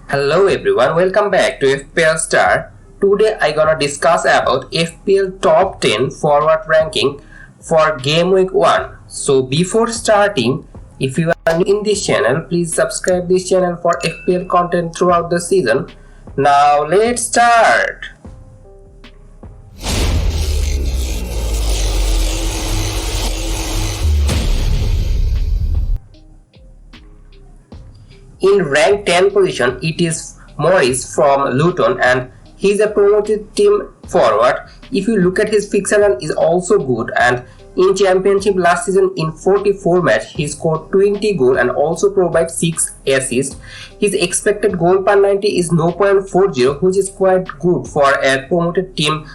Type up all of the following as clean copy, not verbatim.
Hello everyone, welcome back to FPL STAR. Today I gonna discuss about FPL top 10 forward ranking for game week 1. So before starting, if you are new in this channel, please subscribe this channel for FPL content throughout the season. Now let's start. In rank 10 position, it is Morris from Luton and he is a promoted team forward. If you look at his fixture run is also good, and in championship last season in 44 match he scored 20 goals and also provided 6 assists. His expected goal per 90 is 0.40, which is quite good for a promoted team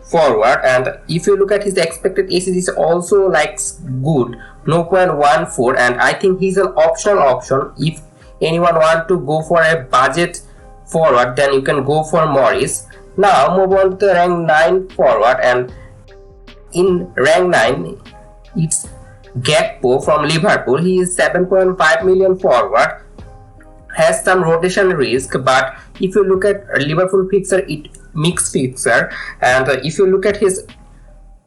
forward, and if you look at his expected assist is also like good 0.14, and I think he's an optional option. If anyone want to go for a budget forward, then you can go for Morris. Now move on to the rank 9 forward, and in rank 9 it's Gakpo from Liverpool. He is 7.5 million forward, has some rotation risk, but if you look at Liverpool fixture, it mixed fixture, and if you look at his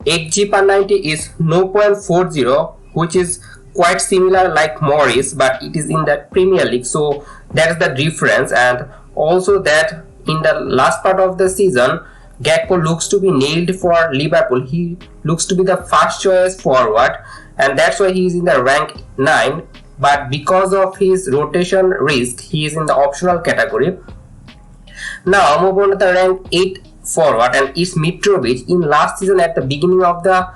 XG per 90 is 0.40, which is quite similar like Morris, but it is in the Premier League, so that is the difference. And also that in the last part of the season, Gakpo looks to be nailed for Liverpool. He looks to be the first choice forward, and that's why he is in the rank 9, but because of his rotation risk, he is in the optional category. Now move on to the rank 8 forward, and it's Mitrovic. In last season, at the beginning of the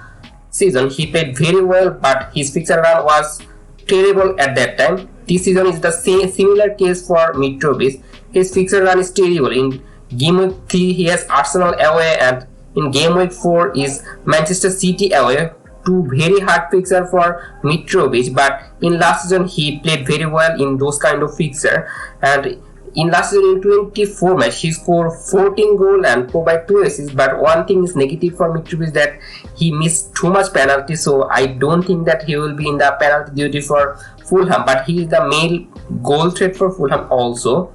season, he played very well, but his fixture run was terrible at that time. This season is the similar case for Mitrovic. His fixture run is terrible. In game week 3 he has Arsenal away, and in game week 4 is Manchester City away. Two very hard fixture for Mitrovic, but in last season he played very well in those kind of fixture, and in last season in 24 match he scored 14 goals and provided 2 assists. But one thing is negative for Mitrovic, that he missed too much penalty, so I don't think that he will be in the penalty duty for Fulham, but he is the main goal threat for Fulham also.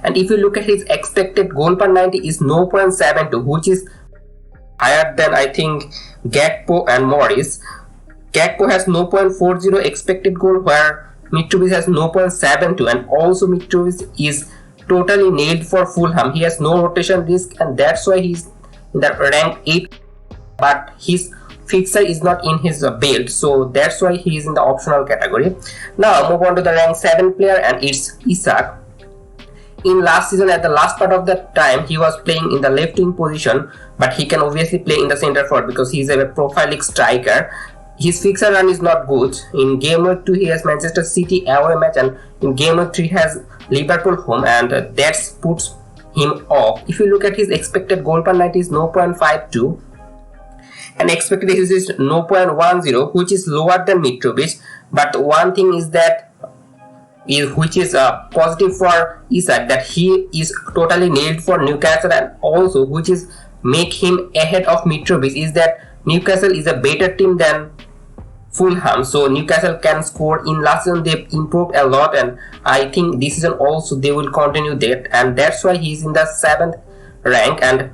And if you look at his expected goal per 90 is 0.72, which is higher than I think Gakpo and Morris. Gakpo has 0.40 expected goal, where Mitrovic has 0.72, and also Mitrovic is totally nailed for Fulham. He has no rotation risk, and that's why he's in the rank 8, but his fixture is not in his belt, so that's why he is in the optional category. Now move on to the rank 7 player, and it's Isak. In last season, at the last part of the time, he was playing in the left wing position, but he can obviously play in the center forward because he is a profiling striker. His fixture run is not good. In game week 2 he has Manchester City away match, and in game week 3 has Liverpool home, and that puts him off. If you look at his expected goal per 90 is 0.52, and expected assist is 0.10, which is lower than Mitrovic. But one thing is that which is positive for Isak, that he is totally nailed for Newcastle, and also which is make him ahead of Mitrovic is that Newcastle is a better team than Fulham, so Newcastle can score. In last season they improved a lot, and I think this season also they will continue that, and that's why he is in the 7th rank. And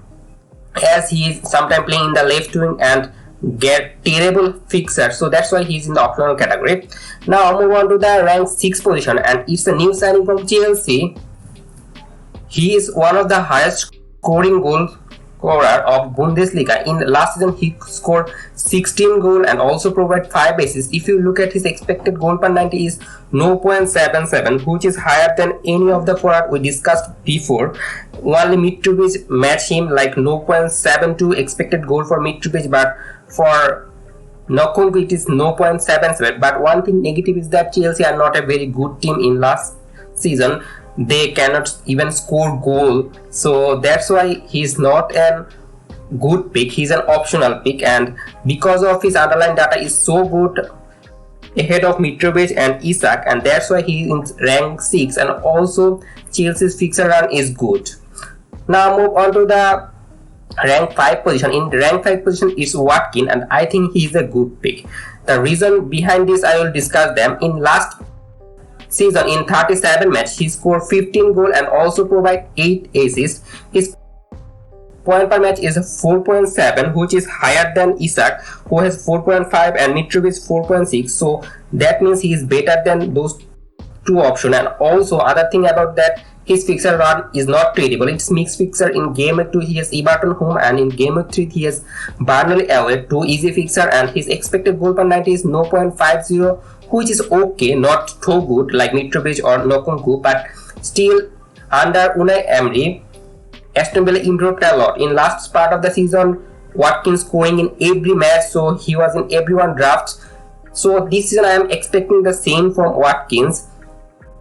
as he is sometimes playing in the left wing and get terrible fixer, so that's why he is in the optional category. Now move on to the rank 6 position, and it's a new signing from Chelsea. He is one of the highest scoring goal scorer of Bundesliga. In last season he scored 16 goals and also provided 5 assists. If you look at his expected goal per 90 is 0.77, which is higher than any of the forward we discussed before. Only Mitrovic match him, like 0.72 expected goal for Mitrovic, but for Nkunku it is 0.77. But one thing negative is that Chelsea are not a very good team. In last season they cannot even score goal, so that's why he's not a good pick. He's an optional pick, and because of his underlying data is so good ahead of Mitrovic and Isak, and that's why he's in rank 6, and also Chelsea's fixture run is good. Now move on to the rank 5 position. In rank 5 position is Watkins, and I think he's a good pick. The reason behind this I will discuss them. In last season in 37 matches, he scored 15 goals and also provide 8 assists. His point per match is 4.7, which is higher than Isak, who has 4.5, and Mitrovic 4.6. So that means he is better than those two options. And also other thing about that, his fixture run is not terrible. It's mixed fixture. In game week 2 he has Everton home, and in game week 3 he has Burnley away, 2 easy fixture, and his expected goal per 90 is 0.50, which is okay, not too good like Mitrovic or Nkunku, but still under Unai Emery, Aston Villa improved a lot. In last part of the season, Watkins scoring in every match, so he was in everyone drafts. So this season I am expecting the same from Watkins,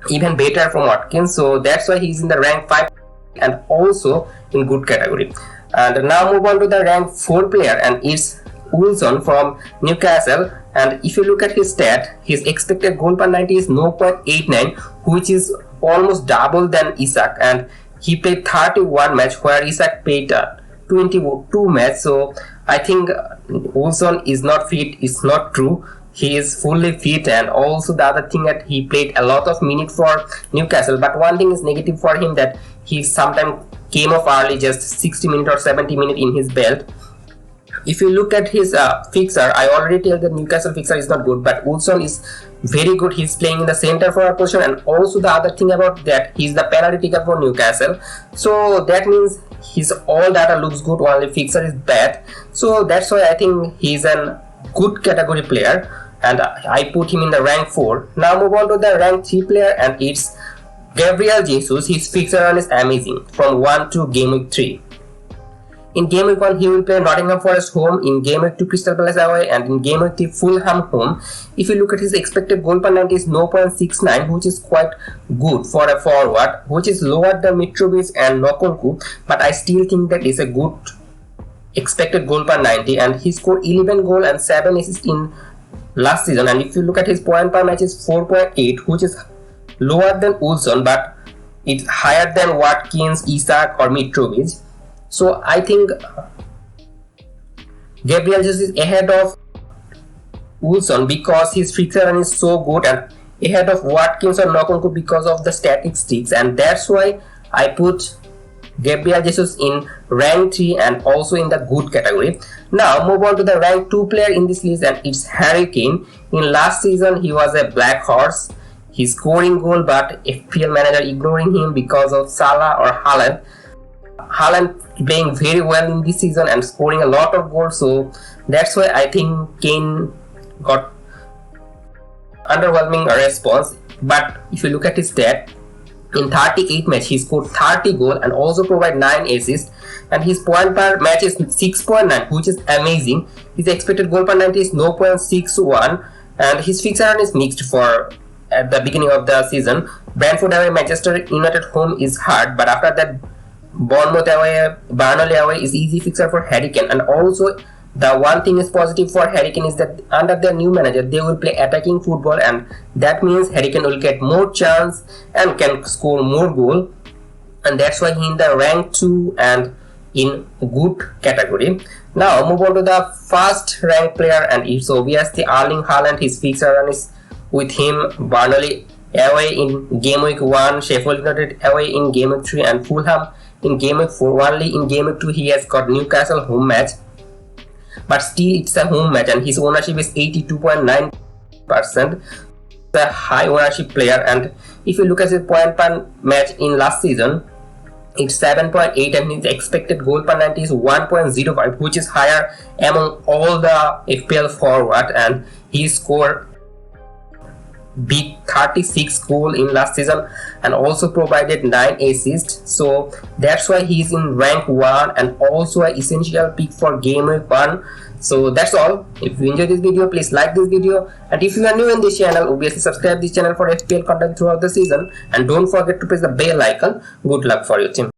even better from Watkins. So that's why he's in the rank 5 and also in good category. And now move on to the rank 4 player, and it's Wilson from Newcastle. And if you look at his stat, his expected goal per 90 is 0.89, which is almost double than Isak, and he played 31 match where Isak played 22 match. So I think Wilson is not fit. It's not true. He is fully fit, and also the other thing that he played a lot of minutes for Newcastle. But one thing is negative for him, that he sometimes came off early, just 60 minutes or 70 minutes in his belt. If you look at his fixture, I already tell that Newcastle fixture is not good, but Wilson is very good. He's playing in the center forward position, and also the other thing about that, he's the penalty taker for Newcastle. So that means his all data looks good, only fixture is bad. So that's why I think he's a good category player, and I put him in the rank 4. Now move on to the rank 3 player, and it's Gabriel Jesus. His fixture run is amazing from 1 to game week 3. In game week 1 he will play Nottingham Forest home, in game week 2 Crystal Palace away, and in game week 3 Fulham home. If you look at his expected goal per 90 is 0.69, which is quite good for a forward, which is lower than Mitrovic and Nkunku, but I still think that is a good expected goal per 90, and he scored 11 goals and 7 assists in last season. And if you look at his point per match is 4.8, which is lower than Wilson, but it's higher than Watkins, Isak or Mitrovic. So I think Gabriel Jesus is ahead of Wilson because his fixture run is so good, and ahead of Watkins or Nkunku because of the statistics, and that's why I put Gabriel Jesus in rank 3 and also in the good category. Now move on to the rank 2 player in this list, and it's Harry Kane. In last season he was a black horse. He's scoring goal, but FPL manager ignoring him because of Salah or Haaland. Haaland playing very well in this season and scoring a lot of goals, so that's why I think Kane got underwhelming response. But if you look at his stat, in 38 matches he scored 30 goals and also provide 9 assists, and his point per match is 6.9, which is amazing. His expected goal per 90 is 0.61, and his fixture run is mixed for at the beginning of the season. Brentford away, Manchester United home is hard, but after that Bournemouth away, Burnley away is easy fixture for Harry Kane. And also the one thing is positive for Harry Kane is that under their new manager they will play attacking football, and that means Harry Kane will get more chance and can score more goal, and that's why he in the rank 2 and in good category. Now move on to the first rank player, and it's obviously Erling Haaland. His fixture run is with him Burnley away in game week 1, Sheffield United away in game week 3, and Fulham in game week 4. Only in game week 2 he has got Newcastle home match, but still it's a home match, and his ownership is 82.9%. The high ownership player. And if you look at his point per match in last season, it's 7.8, and his expected goal per 90 is 1.05, which is higher among all the FPL forward, and he scored big 36 goal in last season and also provided 9 assists. So that's why he's in rank 1 and also an essential pick for game week 1. So that's all. If you enjoyed this video, please like this video, and if you are new in this channel, obviously subscribe this channel for FPL content throughout the season, and don't forget to press the bell icon. Good luck for your team.